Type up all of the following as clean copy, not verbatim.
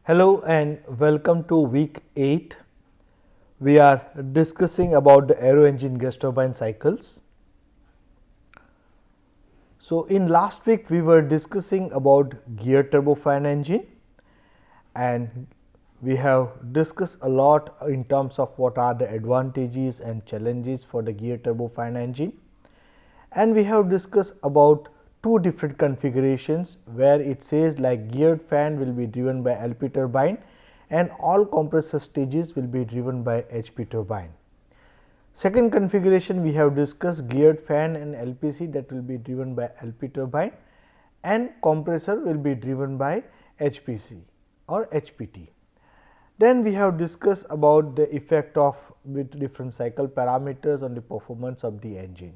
Hello and welcome to week 8. We are discussing about the aero engine gas turbine cycles. So, in last week we were discussing about gear turbofan engine, and we have discussed a lot in terms of what are the advantages and challenges for the gear turbofan engine, and we have discussed about two different configurations where it says like geared fan will be driven by LP turbine and all compressor stages will be driven by HP turbine. Second configuration we have discussed geared fan and LPC that will be driven by LP turbine and compressor will be driven by HPC or HPT. Then we have discussed about the effect of with different cycle parameters on the performance of the engine.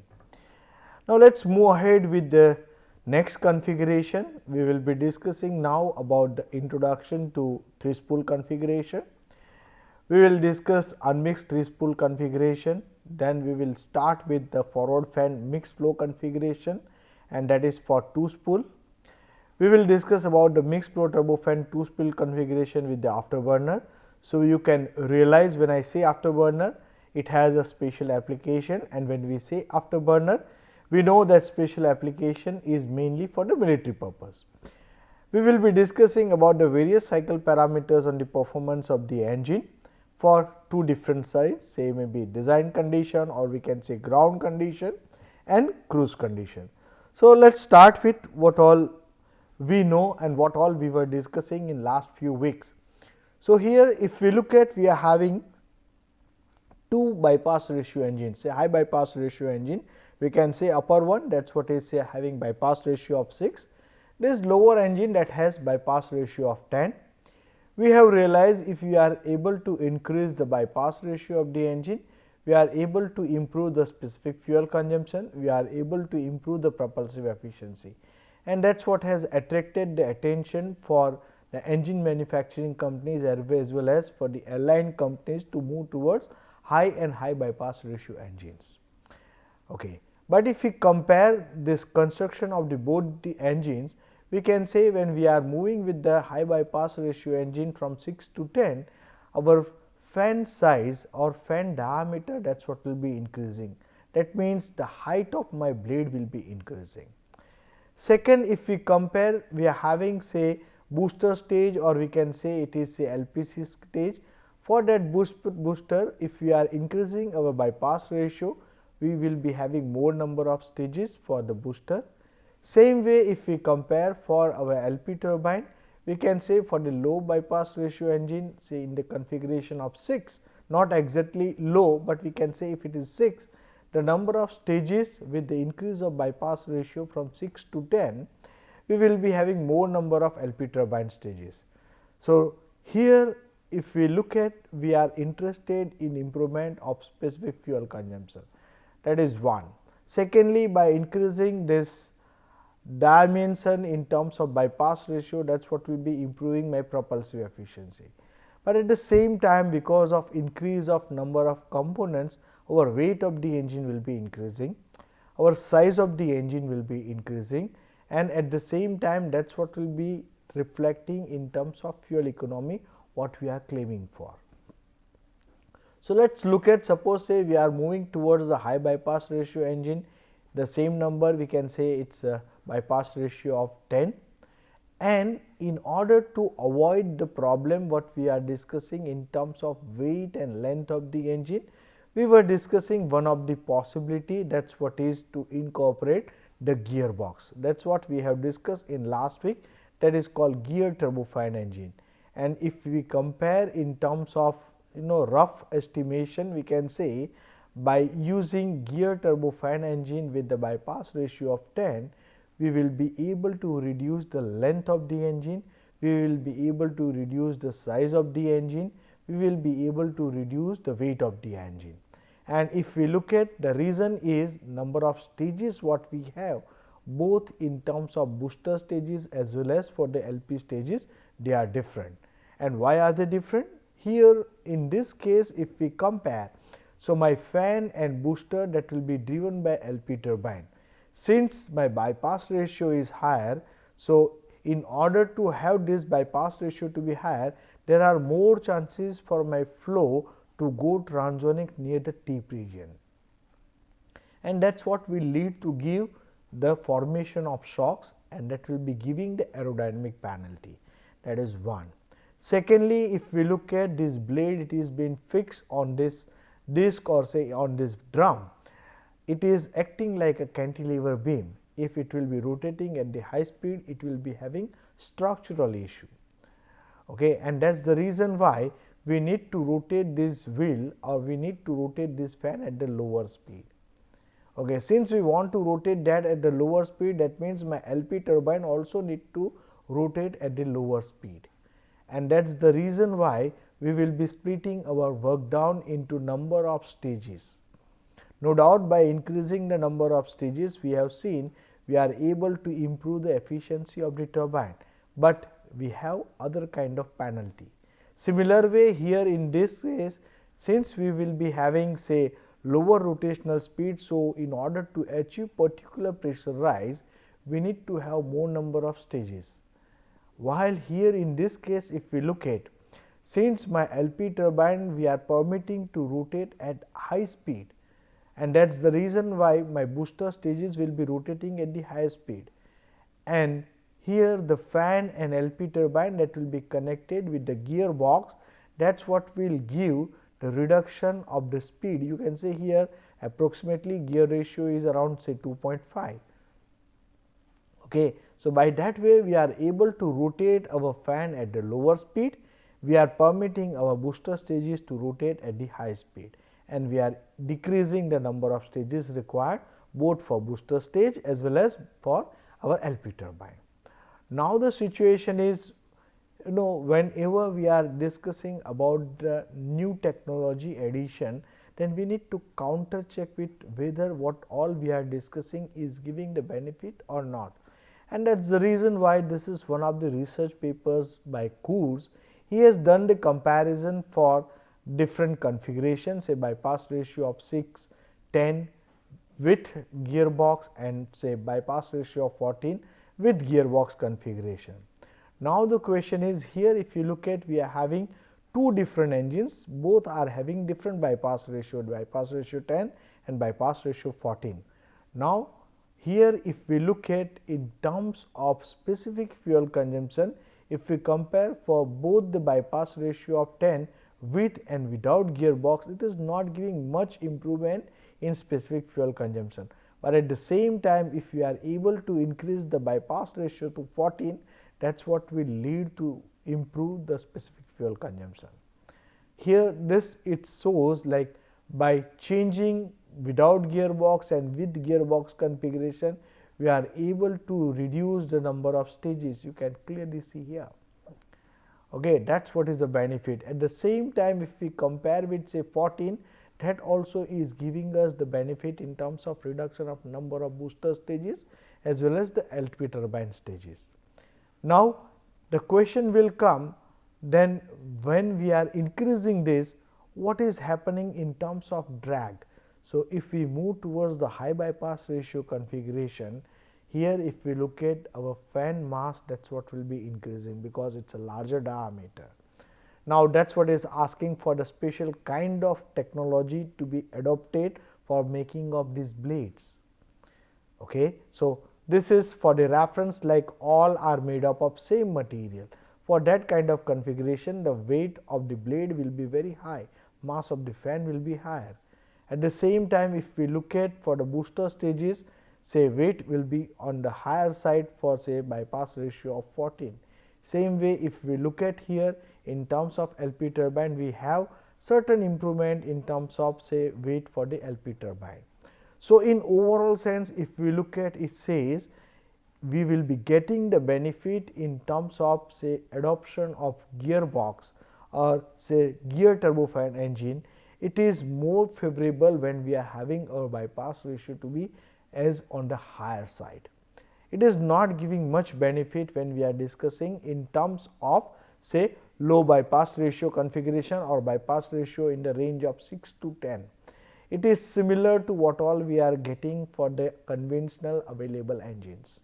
Now, let us move ahead with the next configuration. We will be discussing now about the introduction to 3-spool configuration. We will discuss unmixed 3-spool configuration, then we will start with the forward fan mixed flow configuration, and that is for 2-spool. We will discuss about the mixed flow turbofan 2-spool configuration with the afterburner. So, you can realize when I say afterburner, it has a special application, and when we say afterburner, we know that special application is mainly for the military purpose. We will be discussing about the various cycle parameters on the performance of the engine for two different sides, say maybe design condition or we can say ground condition and cruise condition. So, let us start with what all we know and what all we were discussing in last few weeks. So, here if we look at, we are having two bypass ratio engines, say high bypass ratio engine, we can say upper one, that is what is say having bypass ratio of 6, this lower engine that has bypass ratio of 10. We have realized if we are able to increase the bypass ratio of the engine, we are able to improve the specific fuel consumption, we are able to improve the propulsive efficiency, and that is what has attracted the attention for the engine manufacturing companies as well as for the airline companies to move towards high and high bypass ratio engines. Okay. But if we compare this construction of the both the engines, we can say when we are moving with the high bypass ratio engine from 6 to 10, our fan size or fan diameter, that is what will be increasing. That means the height of my blade will be increasing. Second, if we compare, we are having say booster stage or we can say it is say LPC stage. For that booster, if we are increasing our bypass ratio, we will be having more number of stages for the booster. Same way if we compare for our LP turbine, we can say for the low bypass ratio engine, say in the configuration of 6, not exactly low, but we can say if it is 6, the number of stages with the increase of bypass ratio from 6 to 10, we will be having more number of LP turbine stages. So, here if we look at, we are interested in improvement of specific fuel consumption, that is one. Secondly, by increasing this dimension in terms of bypass ratio, that is what will be improving my propulsive efficiency. But at the same time, because of increase of number of components, our weight of the engine will be increasing, our size of the engine will be increasing, and at the same time that is what will be reflecting in terms of fuel economy what we are claiming for. So, let us look at, suppose say we are moving towards the high bypass ratio engine, the same number we can say it is a bypass ratio of 10, and in order to avoid the problem what we are discussing in terms of weight and length of the engine, we were discussing one of the possibility, that is what is to incorporate the gearbox. That is what we have discussed in last week, that is called gear turbofan engine. And if we compare in terms of rough estimation, we can say by using gear turbofan engine with the bypass ratio of 10, we will be able to reduce the length of the engine, we will be able to reduce the size of the engine, we will be able to reduce the weight of the engine. And if we look at, the reason is number of stages what we have, both in terms of booster stages as well as for the LP stages, they are different. And why are they different? Here in this case if we compare, so my fan and booster that will be driven by LP turbine. Since my bypass ratio is higher, so in order to have this bypass ratio to be higher, there are more chances for my flow to go transsonic near the tip region, and that is what will lead to give the formation of shocks, and that will be giving the aerodynamic penalty. That is one. Secondly, if we look at this blade, it is been fixed on this disc or say on this drum, it is acting like a cantilever beam. If it will be rotating at the high speed, it will be having structural issue. Okay, and that is the reason why we need to rotate this wheel or we need to rotate this fan at the lower speed. Okay, since we want to rotate that at the lower speed, that means my LP turbine also need to rotate at the lower speed, and that is the reason why we will be splitting our work down into number of stages. No doubt by increasing the number of stages, we have seen we are able to improve the efficiency of the turbine, but we have other kind of penalty. Similar way here in this case, since we will be having say lower rotational speed, so in order to achieve particular pressure rise, we need to have more number of stages. While here in this case, if we look at, since my LP turbine we are permitting to rotate at high speed, and that is the reason why my booster stages will be rotating at the high speed, and here the fan and LP turbine that will be connected with the gearbox, that is what will give the reduction of the speed. You can say here approximately gear ratio is around say 2.5. Okay. So, by that way we are able to rotate our fan at the lower speed, we are permitting our booster stages to rotate at the high speed, and we are decreasing the number of stages required both for booster stage as well as for our LP turbine. Now, the situation is, whenever we are discussing about the new technology addition, then we need to counter check with whether what all we are discussing is giving the benefit or not. And that is the reason why this is one of the research papers by Kurz. He has done the comparison for different configurations, say bypass ratio of 6, 10 with gearbox and say bypass ratio of 14 with gearbox configuration. Now, the question is here, if you look at, we are having two different engines, both are having different bypass ratio 10 and bypass ratio 14. Now, here if we look at in terms of specific fuel consumption, if we compare for both the bypass ratio of 10 with and without gearbox, it is not giving much improvement in specific fuel consumption. But at the same time, if we are able to increase the bypass ratio to 14, that is what will lead to improve the specific fuel consumption. Here this it shows like by changing without gearbox and with gearbox configuration, we are able to reduce the number of stages. You can clearly see here. Okay, that is what is the benefit. At the same time, if we compare with say 14, that also is giving us the benefit in terms of reduction of number of booster stages as well as the LP turbine stages. Now, the question will come then when we are increasing this, what is happening in terms of drag. So, if we move towards the high bypass ratio configuration, here if we look at our fan mass, that is what will be increasing because it is a larger diameter. Now, that is what is asking for the special kind of technology to be adopted for making of these blades. Okay. So, this is for the reference, like all are made up of same material. For that kind of configuration, the weight of the blade will be very high, mass of the fan will be higher. At the same time, if we look at for the booster stages, say weight will be on the higher side for say bypass ratio of 14. Same way, if we look at here in terms of LP turbine, we have certain improvement in terms of say weight for the LP turbine. So, in overall sense, if we look at it, says we will be getting the benefit in terms of say adoption of gearbox or say gear turbofan engine. It is more favorable when we are having our bypass ratio to be as on the higher side. It is not giving much benefit when we are discussing in terms of say low bypass ratio configuration or bypass ratio in the range of 6 to 10. It is similar to what all we are getting for the conventional available engines.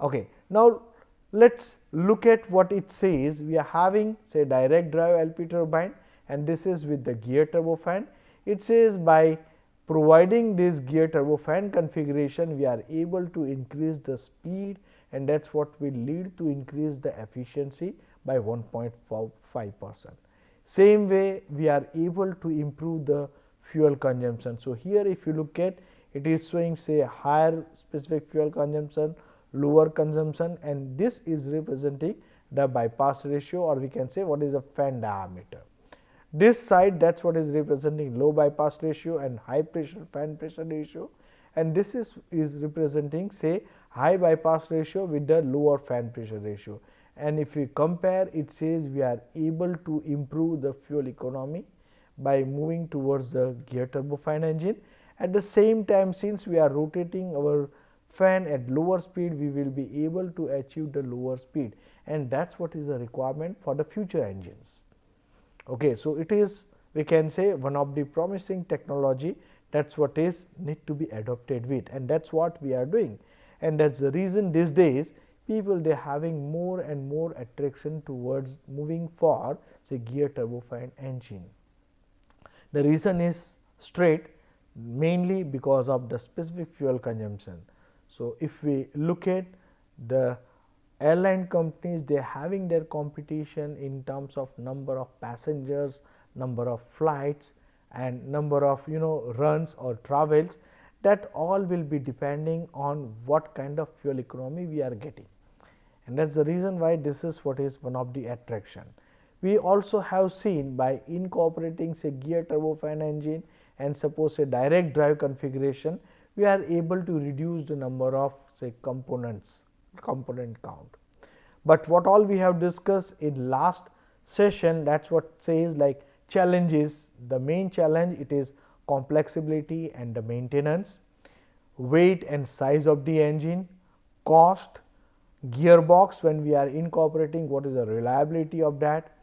Okay. Now, Let us look at what it says. We are having say direct drive LP turbine, and this is with the gear turbofan. It says by providing this gear turbofan configuration, we are able to increase the speed, and that is what will lead to increase the efficiency by 1.5%. Same way we are able to improve the fuel consumption. So, here if you look at, it is showing say higher specific fuel consumption, lower consumption, and this is representing the bypass ratio, or we can say what is the fan diameter. This side, that is what is representing low bypass ratio and high pressure fan pressure ratio, and this is representing say high bypass ratio with the lower fan pressure ratio. And if we compare, it says we are able to improve the fuel economy by moving towards the gear turbofan engine. At the same time, since we are rotating our fan at lower speed, we will be able to achieve the lower speed, and that is what is the requirement for the future engines. Okay, so it is, we can say, one of the promising technology, that is what is need to be adopted with, and that is what we are doing. And that is the reason these days people they are having more and more attraction towards moving for say gear turbofan engine. The reason is straight, mainly because of the specific fuel consumption. So, if we look at the airline companies, they are having their competition in terms of number of passengers, number of flights, and number of runs or travels. That all will be depending on what kind of fuel economy we are getting, and that is the reason why this is what is one of the attraction. We also have seen by incorporating say gear turbofan engine and suppose a direct drive configuration, we are able to reduce the number of say component count. But what all we have discussed in last session, that is what says like challenges. The main challenge, it is complexity and the maintenance, weight and size of the engine, cost, gearbox when we are incorporating, what is the reliability of that,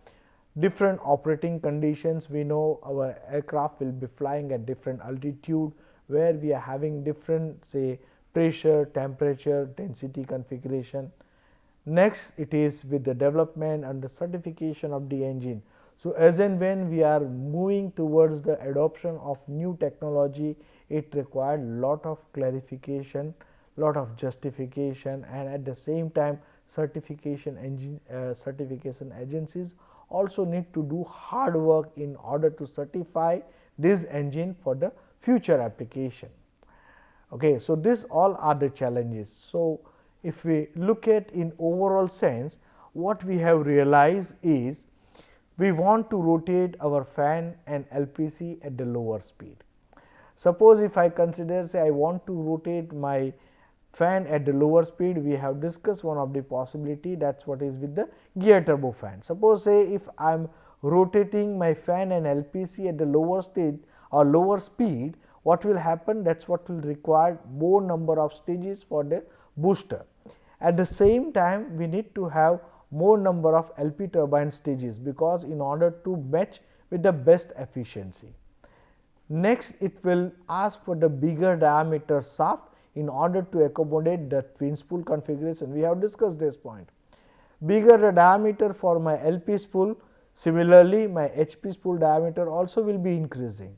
different operating conditions. We know our aircraft will be flying at different altitude, where we are having different say pressure, temperature, density configuration. Next, it is with the development and the certification of the engine. So, as and when we are moving towards the adoption of new technology, it required lot of clarification, lot of justification, and at the same time certification agencies also need to do hard work in order to certify this engine for the future application. Okay, so these all are the challenges. So, if we look at in overall sense, what we have realized is we want to rotate our fan and LPC at the lower speed. Suppose if I consider say I want to rotate my fan at the lower speed, we have discussed one of the possibility, that is what is with the gear turbofan. Suppose say if I am rotating my fan and LPC at the lower stage or lower speed, what will happen, that is what will require more number of stages for the booster. At the same time, we need to have more number of LP turbine stages, because in order to match with the best efficiency. Next, it will ask for the bigger diameter shaft in order to accommodate the twin spool configuration. We have discussed this point. Bigger the diameter for my LP spool, similarly my HP spool diameter also will be increasing.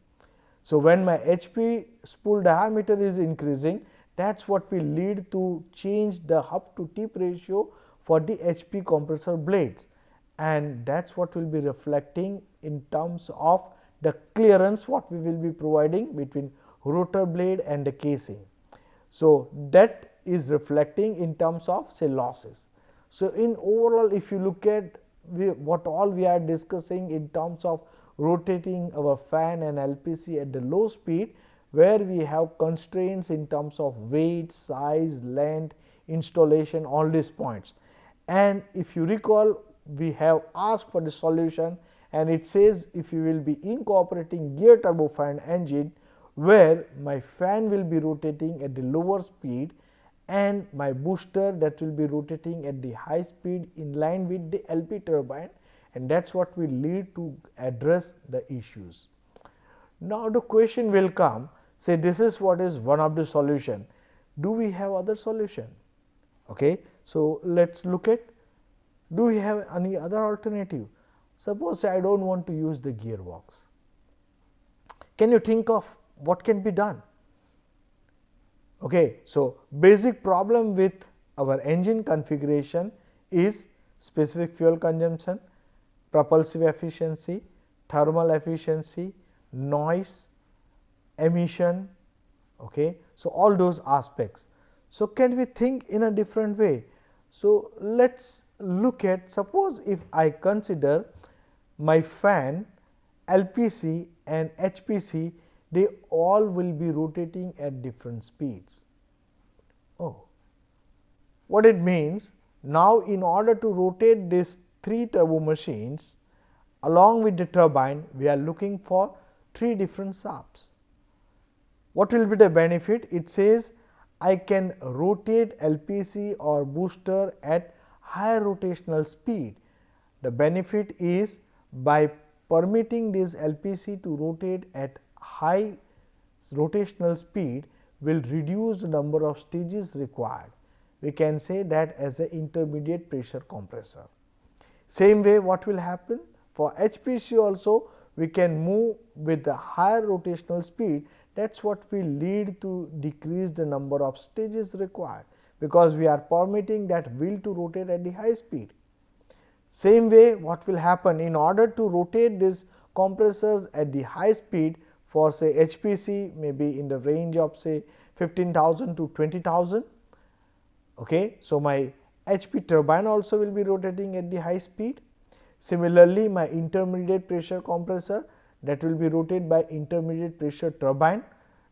So, when my HP spool diameter is increasing, that is what will lead to change the hub to tip ratio for the HP compressor blades, and that is what will be reflecting in terms of the clearance what we will be providing between rotor blade and the casing. So, that is reflecting in terms of say losses. So, in overall, if you look at what all we are discussing in terms of rotating our fan and LPC at the low speed, where we have constraints in terms of weight, size, length, installation, all these points. And if you recall, we have asked for the solution, and it says if you will be incorporating gear turbofan engine, where my fan will be rotating at the lower speed and my booster that will be rotating at the high speed in line with the LP turbine, and that is what will lead to address the issues. Now, the question will come, say this is what is one of the solution. Do we have other solution? Okay. So, let us look at, do we have any other alternative? Suppose I do not want to use the gearbox. Can you think of what can be done? Okay, so, basic problem with our engine configuration is specific fuel consumption, propulsive efficiency, thermal efficiency, noise, emission. Okay. So, all those aspects. So, can we think in a different way? So, let us look at, suppose if I consider my fan, LPC and HPC, they all will be rotating at different speeds. Oh, what it means? Now, in order to rotate these 3 turbo machines along with the turbine, we are looking for 3 different shafts. What will be the benefit? It says I can rotate LPC or booster at higher rotational speed. The benefit is by permitting this LPC to rotate at high rotational speed will reduce the number of stages required. We can say that as an intermediate pressure compressor. Same way, what will happen for HPC also, we can move with the higher rotational speed. That is what will lead to decrease the number of stages required, because we are permitting that wheel to rotate at the high speed. Same way, what will happen, in order to rotate these compressors at the high speed for say HPC, maybe in the range of say 15,000 to 20,000. Okay. So, my HP turbine also will be rotating at the high speed. Similarly, my intermediate pressure compressor, that will be rotated by intermediate pressure turbine,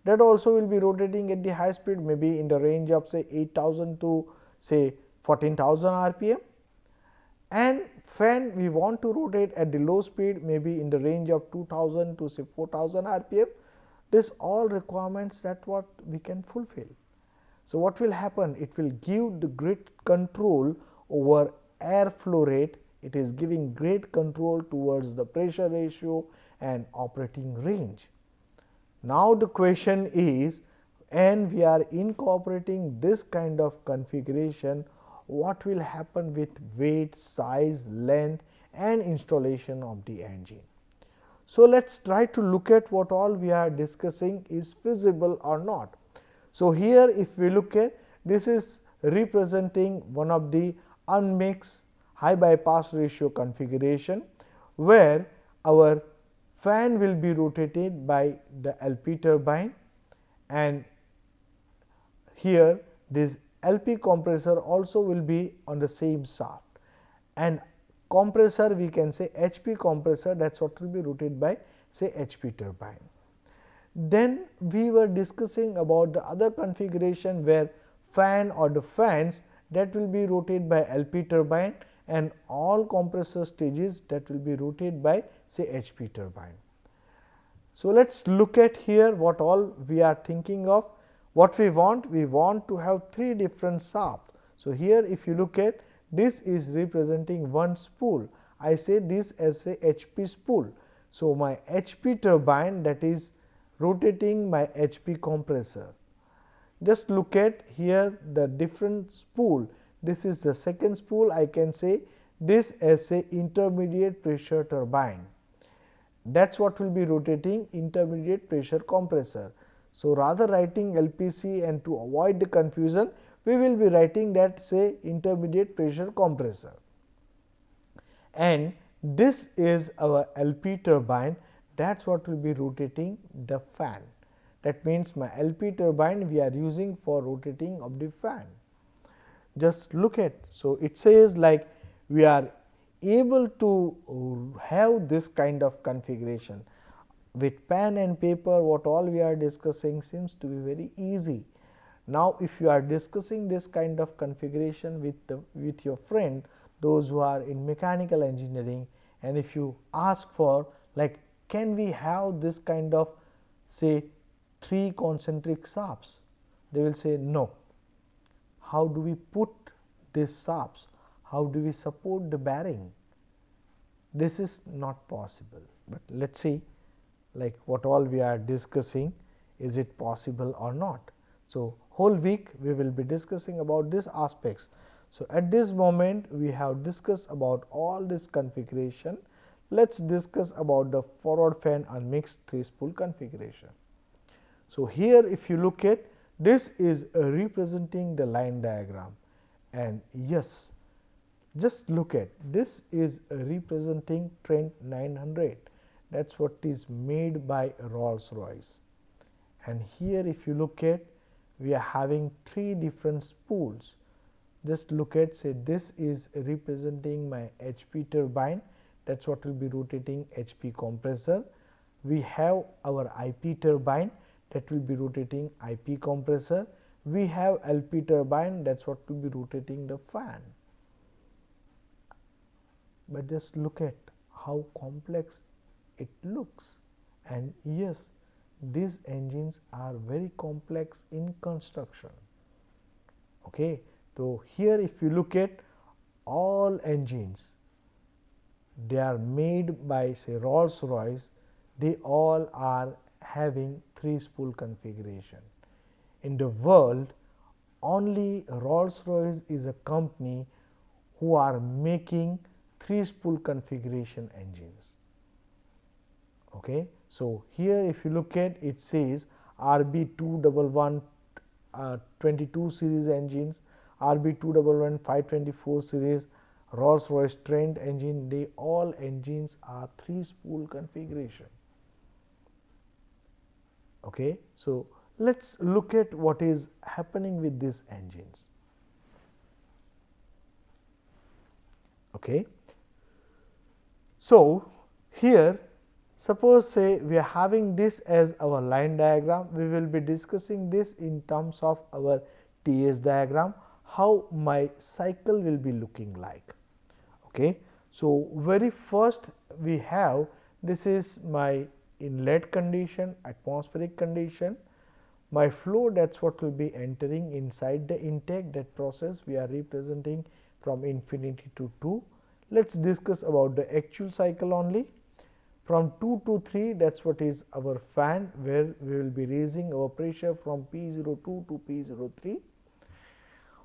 that also will be rotating at the high speed, maybe in the range of say 8,000 to say 14,000 RPM. And fan, we want to rotate at the low speed, maybe in the range of 2,000 to say 4,000 RPM. This all requirements that what we can fulfill. So, what will happen? It will give the great control over airflow rate. It is giving great control towards the pressure ratio and operating range. Now, the question is, and we are incorporating this kind of configuration, what will happen with weight, size, length and installation of the engine. So, let us try to look at what all we are discussing is feasible or not. So, here if we look at, this is representing one of the unmixed high bypass ratio configuration, where our fan will be rotated by the LP turbine, and here this LP compressor also will be on the same shaft, and compressor we can say HP compressor, that is what will be rotated by say HP turbine. Then we were discussing about the other configuration where fan or the fans that will be rotated by LP turbine, and all compressor stages that will be rotated by say HP turbine. So, let us look at here what all we are thinking of. What we want to have 3 different shafts. So, here if you look at, this is representing one spool. I say this as a HP spool. So, my HP turbine, that is rotating my HP compressor. Just look at here the different spool. This is the second spool. I can say this as a intermediate pressure turbine. That is what will be rotating intermediate pressure compressor. So, rather writing LPC, and to avoid the confusion, we will be writing that say intermediate pressure compressor. And this is our LP turbine, that is what will be rotating the fan. That means, my LP turbine we are using for rotating of the fan. Just look at, so it says like we are able to have this kind of configuration. With pen and paper, what all we are discussing seems to be very easy. Now, if you are discussing this kind of configuration with your friend, those who are in mechanical engineering, and if you ask for like, can we have this kind of say 3 concentric shafts, they will say no. How do we put these shafts? How do we support the bearing? This is not possible, but let us see like what all we are discussing, is it possible or not. So, whole week we will be discussing about these aspects. So, at this moment we have discussed about all this configuration. Let us discuss about the forward fan unmixed 3 spool configuration. So, here if you look at this is representing the line diagram, and yes, just look at this is representing Trent 900, that is what is made by Rolls Royce. And here if you look at, we are having 3 different spools. Just look at, say this is representing my HP turbine, that is what will be rotating HP compressor. We have our IP turbine, that will be rotating IP compressor. We have LP turbine, that is what will be rotating the fan. But just look at how complex it looks, and yes, these engines are very complex in construction. Okay. So, here if you look at all engines, they are made by say Rolls Royce, they all are having 3 spool configuration. In the world, only Rolls Royce is a company who are making 3 spool configuration engines. Okay. So, here if you look at, it says RB211 22 series engines, RB211 524 series, Rolls Royce Trent engine, they all engines are 3 spool configuration. Okay. So, let us look at what is happening with these engines. Okay. So, here suppose say we are having this as our line diagram, we will be discussing this in terms of our TS diagram, how my cycle will be looking like. Okay. So, very first we have, this is my inlet condition, atmospheric condition, my flow, that is what will be entering inside the intake, that process we are representing from infinity to 2. Let us discuss about the actual cycle only. From 2 to 3, that is what is our fan, where we will be raising our pressure from P02 to P03.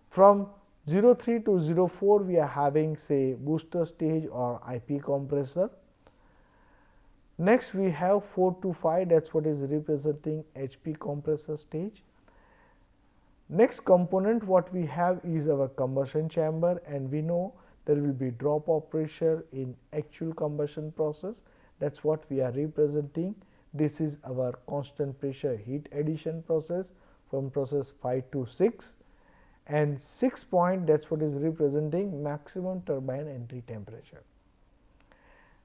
From 03 to 04, we are having say booster stage or IP compressor. Next, we have 4 to 5, that is what is representing HP compressor stage. Next component what we have is our combustion chamber, and we know there will be drop of pressure in actual combustion process, that is what we are representing. This is our constant pressure heat addition process from process 5 to 6, and 6 point, that is what is representing maximum turbine entry temperature.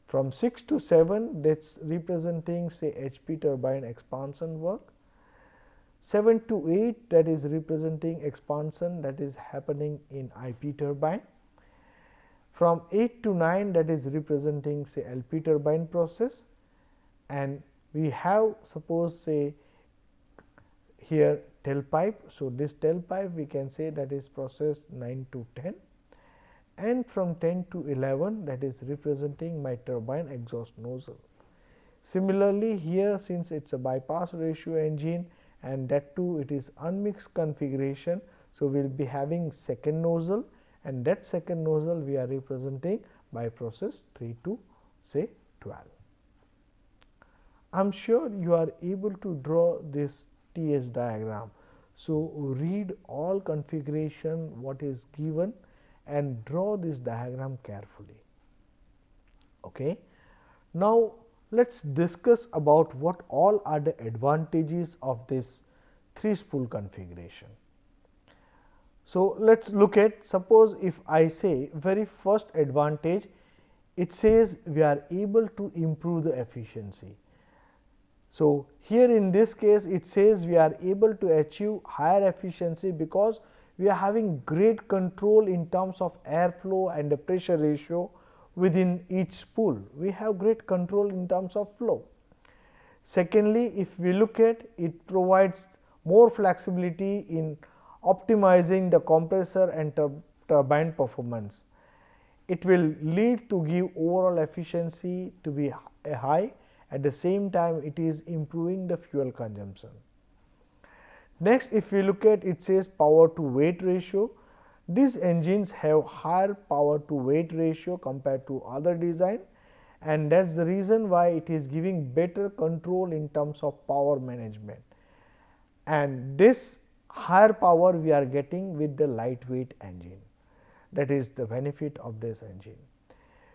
From 6 to 7, that is representing say HP turbine expansion work. 7 to 8, that is representing expansion that is happening in IP turbine. From 8 to 9, that is representing say LP turbine process, and we have suppose say here tailpipe. So, this tailpipe we can say that is process 9 to 10, and from 10 to 11, that is representing my turbine exhaust nozzle. Similarly, here since it is a bypass ratio engine and that too it is unmixed configuration. So, we will be having second nozzle, and that second nozzle we are representing by process 3 to say 12. I am sure you are able to draw this TS diagram. So, read all configuration what is given and draw this diagram carefully. Okay. Now, let us discuss about what all are the advantages of this 3 spool configuration. So, let us look at, suppose if I say very first advantage, it says we are able to improve the efficiency. So, here in this case it says we are able to achieve higher efficiency because we are having great control in terms of airflow and the pressure ratio within each spool. We have great control in terms of flow. Secondly, if we look at, it provides more flexibility in optimizing the compressor and turbine performance. It will lead to give overall efficiency to be high, at the same time it is improving the fuel consumption. Next, if we look at, it says power to weight ratio. these engines have higher power to weight ratio compared to other design, and that is the reason why it is giving better control in terms of power management. And this higher power we are getting with the lightweight engine. That is the benefit of this engine.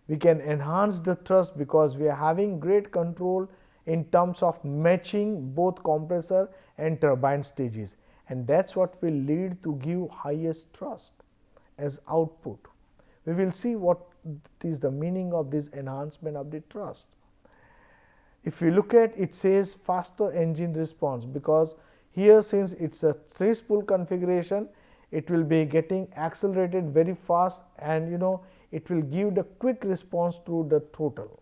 We can enhance the thrust because we are having great control in terms of matching both compressor and turbine stages, and that is what will lead to give highest thrust as output. We will see what is the meaning of this enhancement of the thrust. If we look at, it says faster engine response, because here since it is a 3-spool configuration, it will be getting accelerated very fast, and it will give the quick response through the throttle.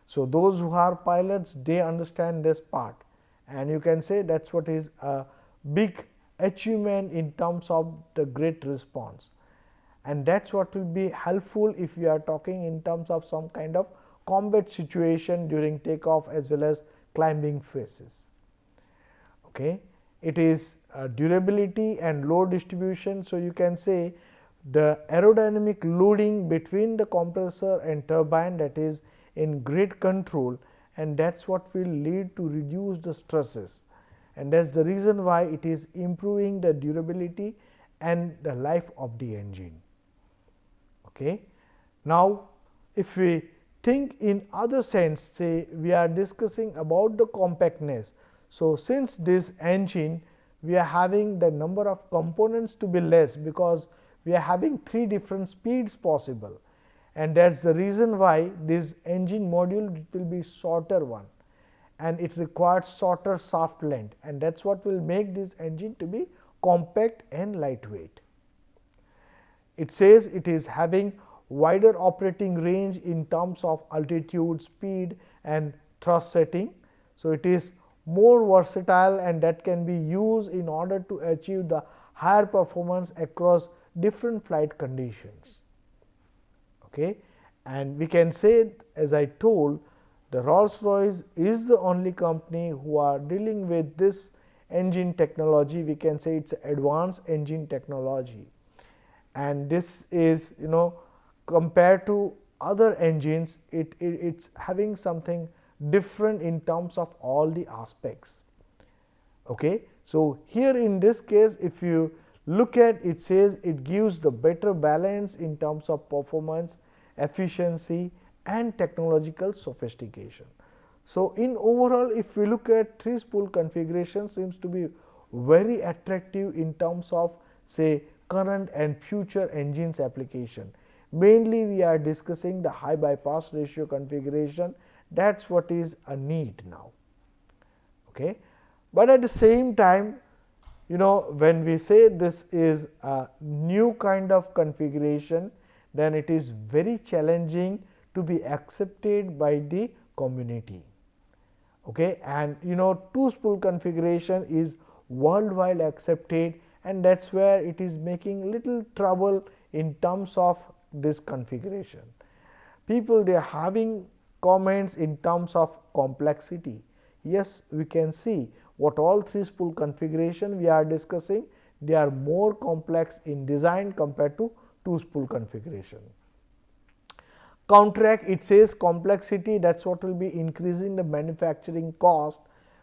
So, those who are pilots, they understand this part, and you can say that is what is a big achievement in terms of the great response, and that is what will be helpful if we are talking in terms of some kind of combat situation during takeoff as well as climbing phases. Okay. It is durability and load distribution. So, you can say the aerodynamic loading between the compressor and turbine, that is in great control, and that is what will lead to reduce the stresses, and that is the reason why it is improving the durability and the life of the engine. Okay. Now, if we think in other sense, say we are discussing about the compactness. So, since this engine we are having the number of components to be less, because we are having 3 different speeds possible, and that is the reason why this engine module will be shorter one, and it requires shorter shaft length, and that is what will make this engine to be compact and lightweight. It says it is having wider operating range in terms of altitude, speed and thrust setting. So, it is more versatile, and that can be used in order to achieve the higher performance across different flight conditions. Okay. And we can say, as I told, the Rolls-Royce is the only company who are dealing with this engine technology. We can say it is advanced engine technology, and this is compared to other engines, it's having something different in terms of all the aspects. Okay. So, here in this case, if you look at, it says it gives the better balance in terms of performance, efficiency and technological sophistication. So, in overall, if we look at 3-spool configuration, seems to be very attractive in terms of say current and future engines application. Mainly we are discussing the high bypass ratio configuration, that is what is a need now. Okay. But at the same time, when we say this is a new kind of configuration, then it is very challenging to be accepted by the community. Okay. And 2-spool configuration is worldwide accepted, and that is where it is making little trouble in terms of this configuration. People, they are having comments in terms of complexity. Yes, we can see what all 3-spool configuration we are discussing, they are more complex in design compared to 2-spool configuration. Counteract, it says complexity, that is what will be increasing the manufacturing cost,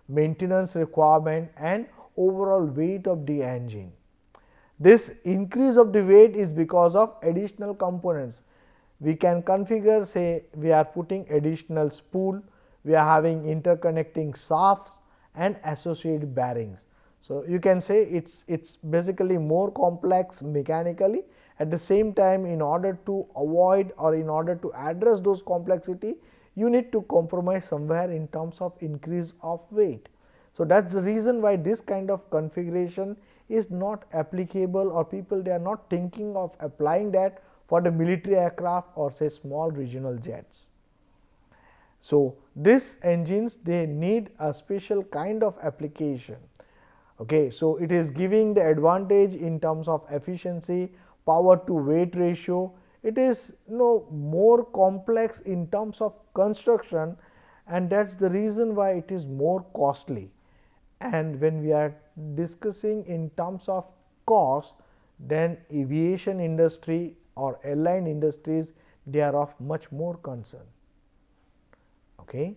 maintenance requirement and overall weight of the engine. This increase of the weight is because of additional components. We can configure, say we are putting additional spool, we are having interconnecting shafts and associated bearings. So, you can say it's basically more complex mechanically. At the same time, in order to avoid or in order to address those complexity, you need to compromise somewhere in terms of increase of weight. So, that is the reason why this kind of configuration is not applicable, or people, they are not thinking of applying that for the military aircraft or say small regional jets. So, these engines, they need a special kind of application. Okay. So, it is giving the advantage in terms of efficiency, power to weight ratio. It is more complex in terms of construction, and that is the reason why it is more costly. And when we are discussing in terms of cost, then aviation industry or airline industries, they are of much more concern. Okay.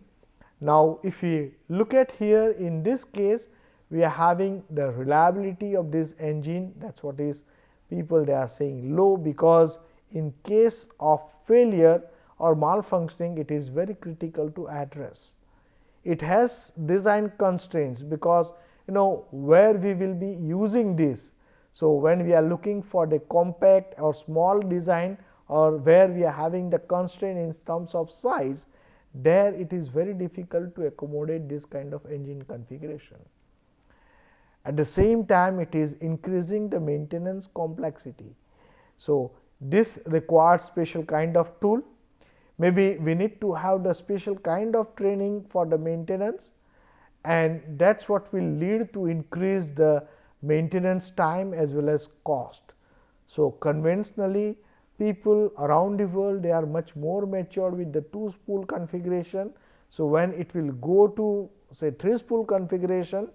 Now, if we look at here in this case, we are having the reliability of this engine, that is what is people they are saying low, because in case of failure or malfunctioning, it is very critical to address. It has design constraints, because where we will be using this. So, when we are looking for the compact or small design, or where we are having the constraint in terms of size, there it is very difficult to accommodate this kind of engine configuration. At the same time, it is increasing the maintenance complexity. So, this requires special kind of tool. Maybe we need to have the special kind of training for the maintenance, and that is what will lead to increase the maintenance time as well as cost. So, conventionally people around the world, they are much more mature with the 2 spool configuration. So, when it will go to say 3 spool configuration,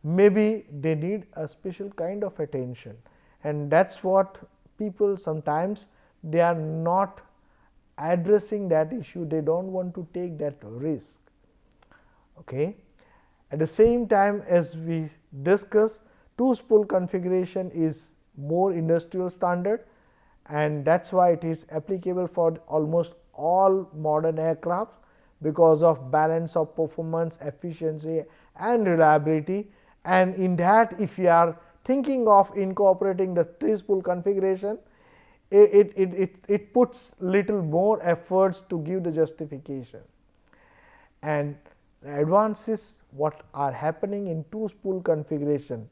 maybe they need a special kind of attention, and that is what people sometimes they are not addressing that issue, they do not want to take that risk. Okay. At the same time, as we discuss, 2 spool configuration is more industrial standard, and that is why it is applicable for almost all modern aircraft, because of balance of performance, efficiency and reliability. And in that, if you are thinking of incorporating the 3 spool configuration, it puts little more efforts to give the justification. And advances what are happening in 2 spool configuration,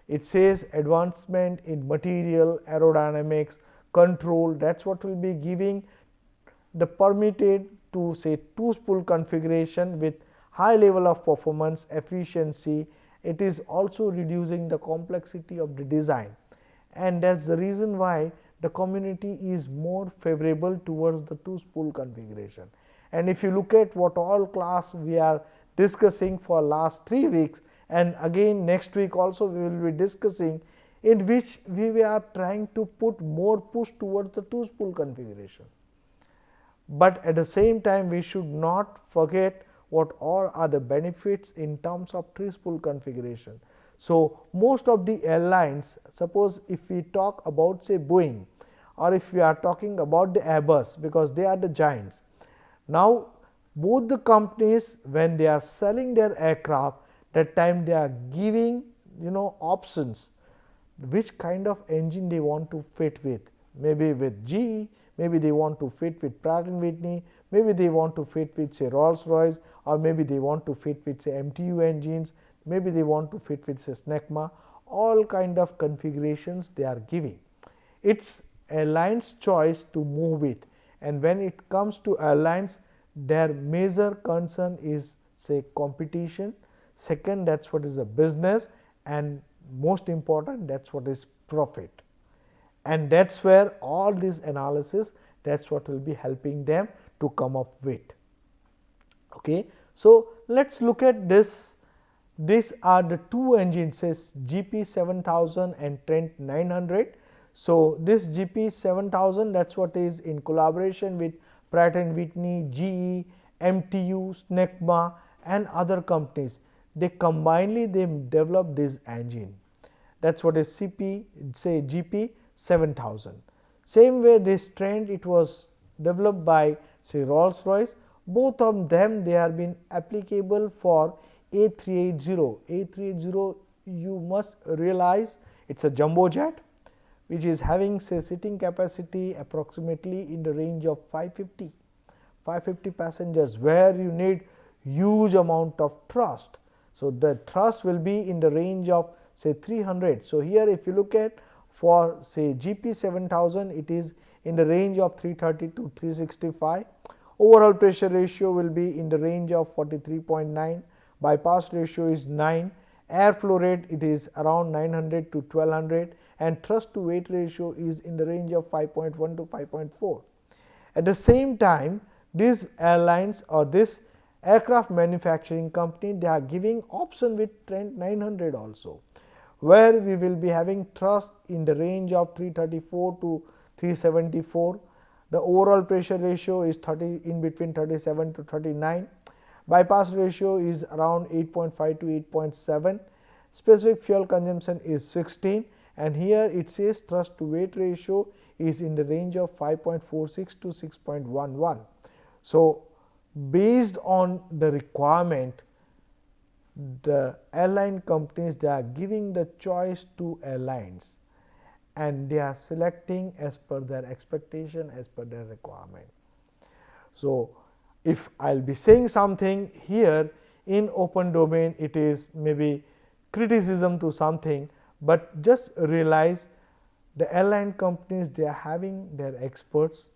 it says advancement in material, aerodynamics, control, that is what will be giving the permitted to say 2 spool configuration with high level of performance, efficiency. It is also reducing the complexity of the design, and that is the reason why the community is more favorable towards the 2 spool configuration. And if you look at what all class we are discussing for last 3 weeks, and again next week also we will be discussing, in which we are trying to put more push towards the 2 spool configuration. But at the same time, we should not forget what all are the benefits in terms of 3 spool configuration. So, most of the airlines, suppose if we talk about say Boeing, or if we are talking about the Airbus, because they are the giants. Now, both the companies, when they are selling their aircraft, that time they are giving options which kind of engine they want to fit with, maybe with GE, maybe they want to fit with Pratt and Whitney, maybe they want to fit with say Rolls Royce, or maybe they want to fit with say MTU engines, maybe they want to fit with say Snecma, all kind of configurations they are giving. It is airlines choice to move with, and when it comes to airlines, their major concern is say competition, second that is what is the business, and most important that is what is profit, and that is where all this analysis, that is what will be helping them to come up with. Okay. So, let us look at this. These are the 2 engines, says GP7000 and Trent 900. So, this GP7000, that is what is in collaboration with Pratt and Whitney, GE, MTU, Snecma and other companies. They combinedly they develop this engine, that is what is CP say GP7000. Same way this Trent, it was developed by say Rolls Royce. Both of them they are been applicable for A380. A380, you must realize it is a jumbo jet which is having say sitting capacity approximately in the range of 550 passengers, where you need huge amount of thrust. So, the thrust will be in the range of say 300. So, here if you look at for say GP7000, it is in the range of 330 to 365. Overall pressure ratio will be in the range of 43.9, bypass ratio is 9, airflow rate it is around 900 to 1200, and thrust to weight ratio is in the range of 5.1 to 5.4. At the same time, these airlines or this aircraft manufacturing company, they are giving option with Trent 900 also, where we will be having thrust in the range of 334 to 374. The overall pressure ratio is 30 in between 37 to 39. Bypass ratio is around 8.5 to 8.7. Specific fuel consumption is 16, and here it says thrust to weight ratio is in the range of 5.46 to 6.11. So, based on the requirement, the airline companies, they are giving the choice to airlines, and they are selecting as per their expectation, as per their requirement. So, if I will be saying something here in open domain, it is maybe criticism to something, but just realize the airline companies, they are having their experts,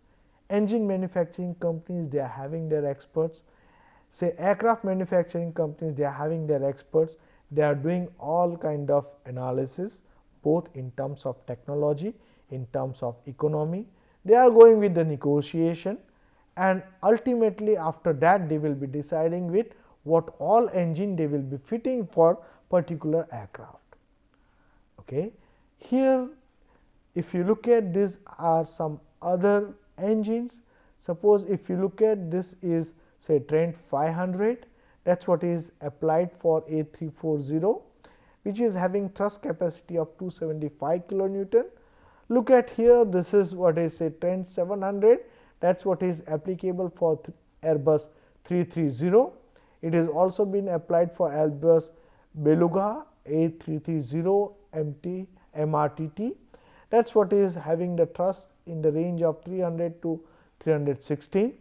engine manufacturing companies, they are having their experts, say aircraft manufacturing companies, they are having their experts, they are doing all kind of analysis, both in terms of technology, in terms of economy, they are going with the negotiation, and ultimately after that they will be deciding with what all engine they will be fitting for particular aircraft. Okay. Here if you look at these are some other engines. Suppose if you look at this is say Trent 500, that is what is applied for A340, which is having thrust capacity of 275 kilonewton. Look at here, this is what is say Trent 700, that is what is applicable for Airbus 330. It is also been applied for Airbus Beluga A330 MRTT, that is what is having the thrust in the range of 300 to 316.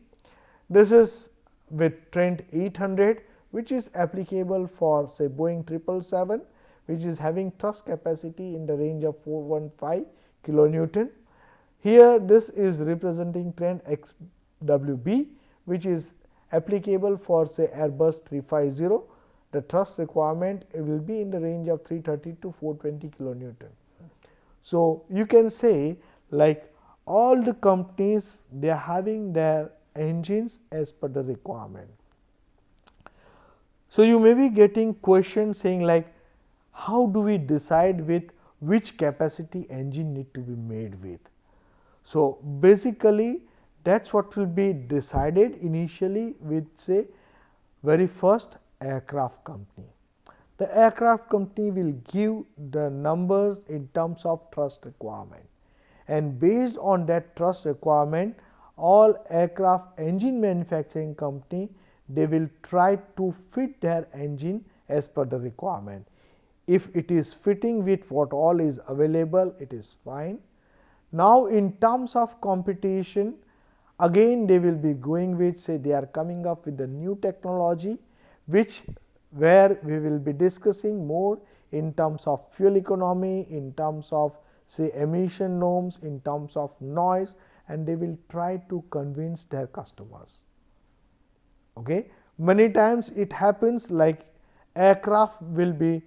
This is with Trent 800, which is applicable for say Boeing 777, which is having thrust capacity in the range of 415 kilonewton. Here this is representing Trent XWB, which is applicable for say Airbus 350. The thrust requirement will be in the range of 330 to 420 kilonewton. So, you can say like all the companies, they are having their engines as per the requirement. So, you may be getting questions saying like how do we decide with which capacity engine need to be made with. So, basically that is what will be decided initially with say very first aircraft company. The aircraft company will give the numbers in terms of thrust requirement, and based on that thrust requirement, all aircraft engine manufacturing company, they will try to fit their engine as per the requirement. If it is fitting with what all is available, it is fine. Now, in terms of competition, again they will be going with say they are coming up with the new technology, which where we will be discussing more in terms of fuel economy, in terms of say emission norms, in terms of noise, and they will try to convince their customers. Okay. Many times it happens like aircraft will be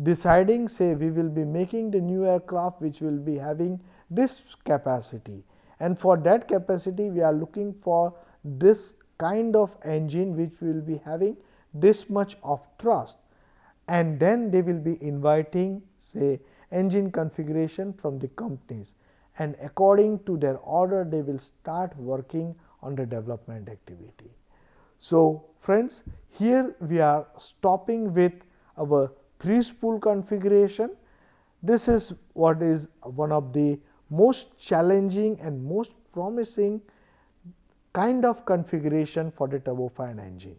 deciding say we will be making the new aircraft which will be having this capacity, and for that capacity we are looking for this kind of engine which will be having this much of thrust, and then they will be inviting say engine configuration from the companies, and according to their order they will start working on the development activity. So, friends, here we are stopping with our 3-spool configuration. This is what is one of the most challenging and most promising kind of configuration for the turbofan engine.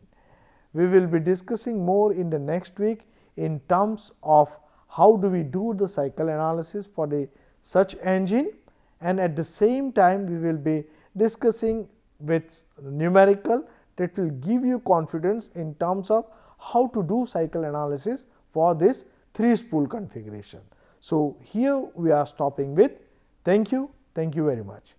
We will be discussing more in the next week in terms of how do we do the cycle analysis for the such engine, and at the same time we will be discussing with numerical that will give you confidence in terms of how to do cycle analysis for this 3-spool configuration. So, here we are stopping with. Thank you very much.